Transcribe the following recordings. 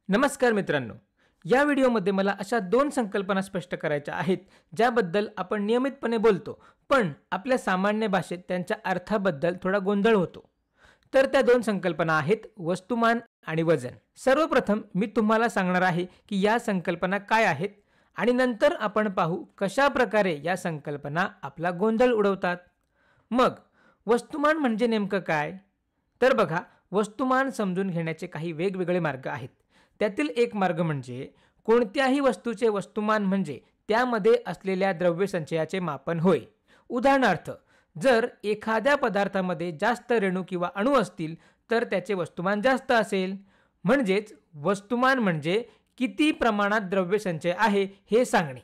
नमस्कार मित्रांनो, या व्हिडिओमध्ये मला अशा दोन संकल्पना स्पष्ट करायच्या आहेत ज्याबद्दल आपण नियमितपणे बोलतो, पण आपल्या सामान्य भाषेत त्यांच्या अर्थाबद्दल थोडा गोंधळ होतो. तर त्या दोन संकल्पना आहेत वस्तुमान आणि वजन. सर्वप्रथम मी तुम्हाला सांगणार आहे की या संकल्पना काय आहेत आणि नंतर आपण पाहू कशा प्रकारे या संकल्पना आपला गोंधळ उडवतात. मग वस्तुमान म्हणजे नेमकं काय? तर बघा, वस्तुमान समजून घेण्याचे काही वेगवेगळे मार्ग आहेत. त्यातील एक मार्ग म्हणजे कोणत्याही वस्तूचे वस्तुमान म्हणजे त्यामध्ये असलेल्या द्रव्यसंचयाचे मापन होय. उदाहरणार्थ, जर एखाद्या पदार्थामध्ये जास्त रेणू किंवा अणू असतील तर त्याचे वस्तुमान जास्त असेल. म्हणजेच वस्तुमान म्हणजे किती प्रमाणात द्रव्यसंचय आहे हे सांगणे.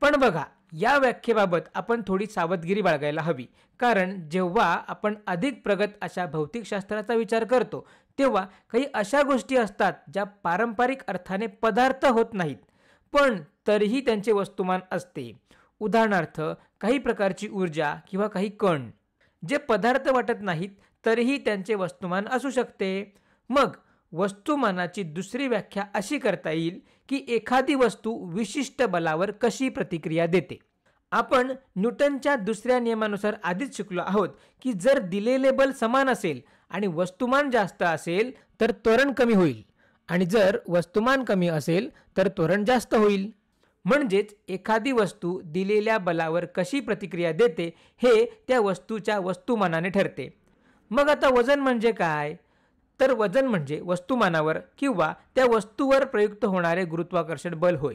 पण बघा, या व्याख्येबाबत आपण थोडी सावधगिरी बाळगायला हवी, कारण जेव्हा आपण अधिक प्रगत अशा भौतिकशास्त्राचा विचार करतो तेव्हा काही अशा गोष्टी असतात ज्या पारंपरिक अर्थाने पदार्थ होत नाहीत, पण तरीही त्यांचे वस्तुमान असते. उदाहरणार्थ, काही प्रकारची ऊर्जा किंवा काही कण जे पदार्थ वाटत नाहीत तरीही त्यांचे वस्तुमान असू शकते. मग वस्तुमानाची दुसरी व्याख्या अशी करता येईल की एखादी वस्तू विशिष्ट बलावर कशी प्रतिक्रिया देते. आपण न्यूटनच्या दुसऱ्या नियमानुसार आधीच शिकलो आहोत की जर दिलेले बल समान असेल आणि वस्तुमान जास्त असेल तर त्वरण कमी होईल, आणि जर वस्तुमान कमी असेल तर त्वरण जास्त होईल. म्हणजेच एखादी वस्तू दिलेल्या बलावर कशी प्रतिक्रिया देते हे त्या वस्तूच्या वस्तुमानाने ठरते. मग आता वजन म्हणजे काय? तर वजन म्हणजे वस्तुमानावर किंवा त्या वस्तूवर प्रयुक्त होणारे गुरुत्वाकर्षण बल होय.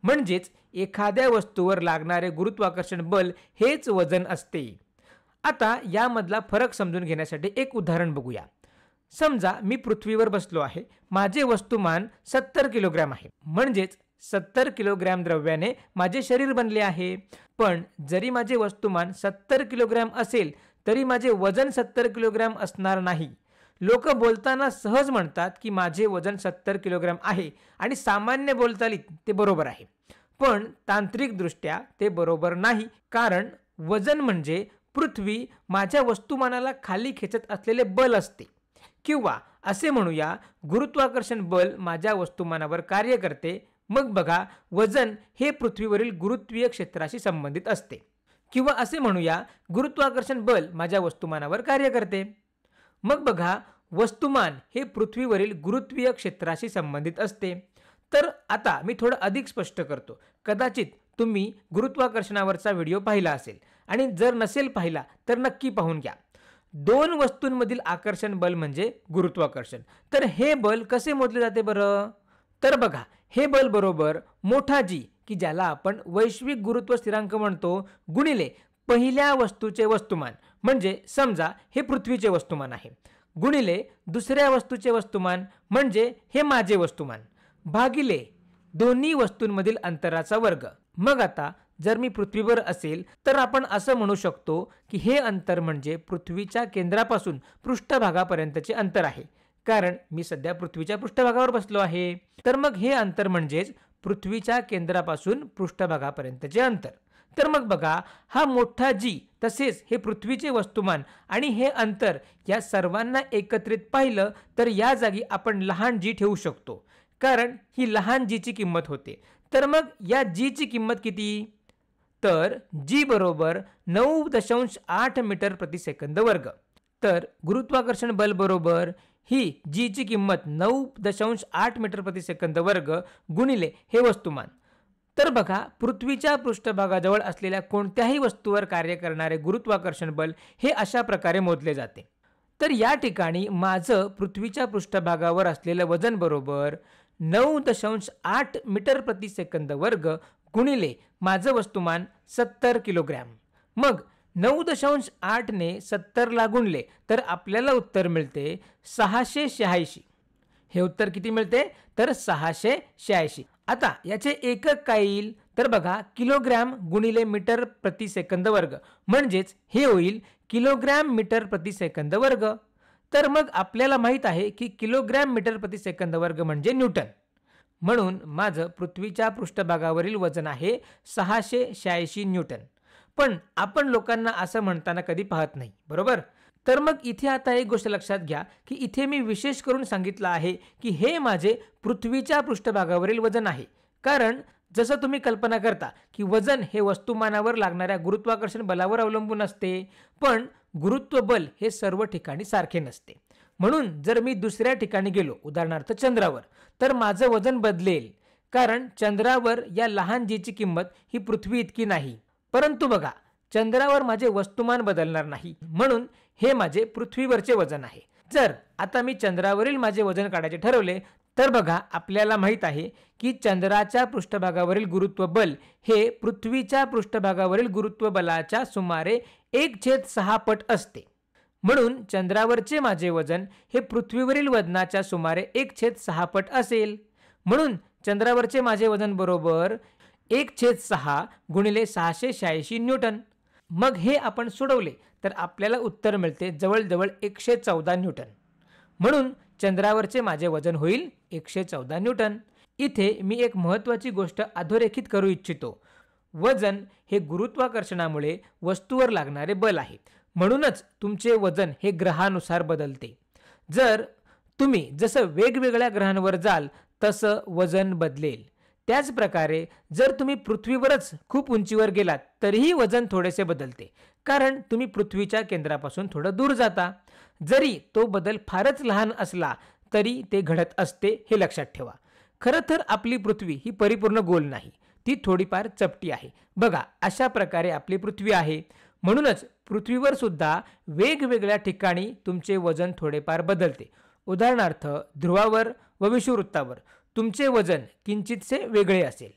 म्हणजेच एखाद्या वस्तूवर लागणारे गुरुत्वाकर्षण बल हेच वजन असते. आता यामधला फरक समजून घेण्यासाठी एक उदाहरण बघूया. समजा मी पृथ्वीवर बसलो आहे. माझे वस्तुमान 70 किलोग्रॅम आहे. म्हणजेच 70 किलोग्रॅम द्रव्याने माझे शरीर बनले आहे. पण जरी माझे वस्तुमान 70 किलोग्रॅम असेल तरी माझे वजन 70 किलोग्रॅम असणार नाही. लोक बोलताना सहज म्हणतात की माझे वजन 70 किलोग्रॅम आहे आणि सामान्य बोलचालीत ते बरोबर आहे. पण तांत्रिकदृष्ट्या ते बरोबर नाही, कारण वजन म्हणजे पृथ्वी माझ्या वस्तुमानाला खाली खेचत असलेले बल असते, किंवा असे म्हणूया गुरुत्वाकर्षण बल माझ्या वस्तुमानावर कार्य करते. मग बघा, वजन हे पृथ्वीवरील गुरुत्वीय क्षेत्राशी संबंधित असते, किंवा असे म्हणूया गुरुत्वाकर्षण बल माझ्या वस्तुमानावर कार्य करते. मग बघा, वस्तुमान हे पृथ्वीवरील गुरुत्वीय क्षेत्राशी संबंधित असते. तर आता मी थोडं अधिक स्पष्ट करतो. कदाचित तुम्ही गुरुत्वाकर्षणावरचा व्हिडिओ पाहिला असेल, आणि जर नसेल पाहिला तर नक्की पाहून घ्या. दोन वस्तूंमधील आकर्षण बल म्हणजे गुरुत्वाकर्षण. तर हे बल कसे मोजले जाते बरं? तर बघा, हे बल बरोबर मोठा जी, की ज्याला आपण वैश्विक गुरुत्व स्थिरांक म्हणतो, गुणिले पहिल्या वस्तूचे वस्तुमान, म्हणजे समजा हे पृथ्वीचे वस्तुमान आहे, गुणिले दुसऱ्या वस्तूचे वस्तुमान म्हणजे हे माझे वस्तुमान, भागिले दोन्ही वस्तूंमधील अंतराचा वर्ग. मग आता जर मी पृथ्वीवर असेल तर आपण असं म्हणू शकतो की हे अंतर म्हणजे पृथ्वीच्या केंद्रापासून पृष्ठभागापर्यंतचे अंतर आहे, कारण मी सध्या पृथ्वीच्या पृष्ठभागावर बसलो आहे. तर मग हे अंतर म्हणजेच पृथ्वीच्या केंद्रापासून पृष्ठभागापर्यंतचे अंतर. तर मग बघा, हा मोठा जी, तसेच हे पृथ्वीचे वस्तुमान आणि हे अंतर, या सर्वांना एकत्रित पाहिलं तर या जागी आपण लहान जी ठेवू शकतो, कारण ही लहान जीची किंमत होते. तर मग या जीची किंमत किती? तर जी बरोबर 9.8 मीटर प्रति सेकंद वर्ग. तर गुरुत्वाकर्षण बल बरोबर ही जीची किंमत 9.8 मीटर प्रति सेकंद वर्ग गुणिले हे वस्तुमान. तर बघा, पृथ्वीच्या पृष्ठभागाजवळ असलेल्या कोणत्याही वस्तूवर कार्य करणारे गुरुत्वाकर्षण बल हे अशा प्रकारे मोजले जाते. तर या ठिकाणी माझं पृथ्वीच्या पृष्ठभागावर असलेलं वजन बरोबर 9.8 मीटर प्रति सेकंद वर्ग गुणिले माझं वस्तुमान 70 किलोग्रॅम. मग 9.8 ने 70 ला गुणले तर आपल्याला उत्तर मिळते 686. हे उत्तर किती मिळते? तर 686. आता याचे एकक काय येईल? तर बघा, किलोग्रॅम गुणिले मीटर प्रति सेकंद वर्ग, म्हणजेच हे होईल किलोग्रॅम मीटर प्रति सेकंद वर्ग. तर मग आपल्याला माहित आहे की किलोग्रॅम मीटर प्रति सेकंद वर्ग म्हणजे न्यूटन. म्हणून माझं पृथ्वीच्या पृष्ठभागावरील वजन आहे 686 न्यूटन. पण आपण लोकांना असं म्हणताना कधी पाहत नाही, बरोबर? तर मग इथे आता एक गोष्ट लक्षात घ्या की इथे मी विशेष करून सांगितलं आहे की हे माझे पृथ्वीच्या पृष्ठभागावरील वजन आहे, कारण जसं तुम्ही कल्पना करता की वजन हे वस्तुमानावर लागणाऱ्या गुरुत्वाकर्षण बलावर अवलंबून असते, पण गुरुत्व बल हे सर्व ठिकाणी सारखे नसते. म्हणून जर मी दुसऱ्या ठिकाणी गेलो, उदाहरणार्थ चंद्रावर, तर माझं वजन बदलेल, कारण चंद्रावर या लहान जीची किंमत ही पृथ्वी इतकी नाही. परंतु बघा, चंद्रावर माझे वस्तुमान बदलणार नाही, म्हणून हे माझे पृथ्वीवरचे वजन आहे. जर आता मी चंद्रावरील माझे वजन काढायचे ठरवले, तर बघा आपल्याला माहित आहे की चंद्राच्या पृष्ठभागावरील गुरुत्व बल हे पृथ्वीच्या पृष्ठभागावरील गुरुत्व बलाच्या सुमारे 1/6 पट असते. म्हणून चंद्रावरचे माझे वजन हे पृथ्वीवरील वजनाच्या सुमारे 1/6 पट असेल. म्हणून चंद्रावरचे माझे वजन बरोबर 1/6 गुणिले 686 न्यूटन. मग हे आपण सोडवले तर आपल्याला उत्तर मिळते जवळजवळ 114 न्यूटन. म्हणून चंद्रावरचे माझे वजन होईल 114 न्यूटन. इथे मी एक महत्त्वाची गोष्ट अधोरेखित करू इच्छितो. वजन हे गुरुत्वाकर्षणामुळे वस्तूवर लागणारे बल आहे. म्हणूनच तुमचे वजन हे ग्रहानुसार बदलते. जर तुम्ही जसं वेगवेगळ्या ग्रहांवर जाल तसं वजन बदलेल. त्याच प्रकारे जर तुम्ही पृथ्वीवरच खूप उंचीवर गेलात तरीही वजन थोडेसे बदलते, कारण तुम्ही पृथ्वीच्या केंद्रापासून थोडं दूर जाता. जरी तो बदल फारच लहान असला तरी ते घडत असते, हे लक्षात ठेवा. खरं तर आपली पृथ्वी ही परिपूर्ण गोल नाही, ती थोडीफार चपटी आहे. बघा, अशा प्रकारे आपली पृथ्वी आहे. म्हणूनच पृथ्वीवर सुद्धा वेगवेगळ्या ठिकाणी तुमचे वजन थोडेफार बदलते. उदाहरणार्थ ध्रुवावर व विषुववृत्तावर तुमचे वजन किंचितसे वेगळे असेल.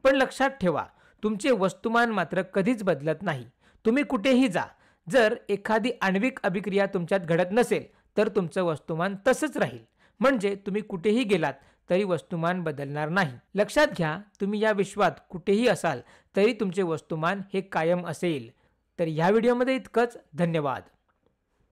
पण लक्षात ठेवा, तुमचे वस्तुमान मात्र कधीच बदलत नाही. तुम्ही कुठेही जा, जर एखादी आण्विक अभिक्रिया तुमच्यात घडत नसेल तर तुमचं वस्तुमान तसंच राहील. म्हणजे तुम्ही कुठेही गेलात तरी वस्तुमान बदलणार नाही. लक्षात घ्या, तुम्ही या विश्वात कुठेही असाल तरी तुमचे वस्तुमान हे कायम असेल. तर ह्या व्हिडिओमध्ये इतकंच. धन्यवाद.